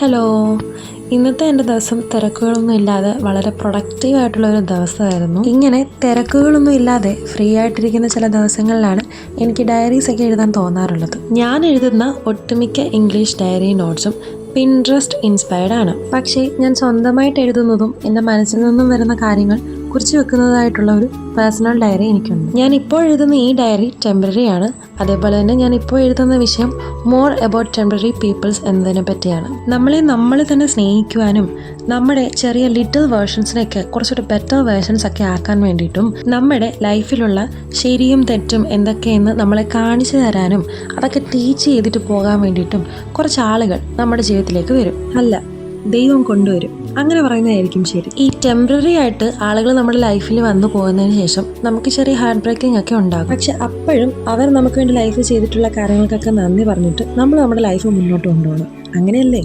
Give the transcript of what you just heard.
Hello. ഇന്നത്തെ എൻ്റെ ദിവസം തിരക്കുകളൊന്നും ഇല്ലാതെ വളരെ പ്രൊഡക്റ്റീവായിട്ടുള്ളൊരു ദിവസമായിരുന്നു. ഇങ്ങനെ തിരക്കുകളൊന്നും ഇല്ലാതെ ഫ്രീ ആയിട്ടിരിക്കുന്ന ചില ദിവസങ്ങളിലാണ് എനിക്ക് ഡയറീസൊക്കെ എഴുതാൻ തോന്നാറുള്ളത്. ഞാൻ എഴുതുന്ന ഒട്ടുമിക്ക ഇംഗ്ലീഷ് ഡയറി നോട്ട്സും പിൻട്രസ്റ്റ് ഇൻസ്പയർഡ് ആണ്. പക്ഷേ ഞാൻ സ്വന്തമായിട്ട് എഴുതുന്നതും എൻ്റെ മനസ്സിൽ നിന്നും വരുന്ന കാര്യങ്ങൾ കുറിച്ച് വെക്കുന്നതായിട്ടുള്ള ഒരു പേഴ്സണൽ ഡയറി എനിക്കുണ്ട്. ഞാൻ ഇപ്പോൾ എഴുതുന്ന ഈ ഡയറി ടെമ്പററി ആണ്. അതേപോലെ തന്നെ ഞാൻ ഇപ്പോൾ എഴുതുന്ന വിഷയം മോർ അബൌട്ട് ടെമ്പററി പീപ്പിൾസ് എന്നതിനെ പറ്റിയാണ്. നമ്മൾ തന്നെ സ്നേഹിക്കുവാനും നമ്മുടെ ചെറിയ ലിറ്റിൽ വേർഷൻസിനെയൊക്കെ കുറച്ചൊരു ബെറ്റർ വേർഷൻസ് ഒക്കെ ആക്കാൻ വേണ്ടിയിട്ടും നമ്മുടെ ലൈഫിലുള്ള ശരിയും തെറ്റും എന്തൊക്കെയെന്ന് നമ്മളെ കാണിച്ചു തരാനും അതൊക്കെ ടീച്ച് ചെയ്തിട്ട് പോകാൻ വേണ്ടിയിട്ടും കുറച്ച് ആളുകൾ നമ്മുടെ ജീവിതത്തിലേക്ക് വരും. അല്ല, ദൈവം കൊണ്ടുവരും, അങ്ങനെ പറയുന്നതായിരിക്കും ശരി. ഈ ടെമ്പററി ആയിട്ട് ആളുകൾ നമ്മുടെ ലൈഫിൽ വന്നു പോകുന്നതിന് ശേഷം നമുക്ക് ചെറിയ ഹാർട്ട് ബ്രേക്കിംഗ് ഒക്കെ ഉണ്ടാകും. പക്ഷെ അപ്പോഴും അവർ നമുക്ക് വേണ്ടി ലൈഫിൽ ചെയ്തിട്ടുള്ള കാര്യങ്ങൾക്കൊക്കെ നന്ദി പറഞ്ഞിട്ട് നമ്മൾ നമ്മുടെ ലൈഫ് മുന്നോട്ട് കൊണ്ടുപോകണം. അങ്ങനെയല്ലേ?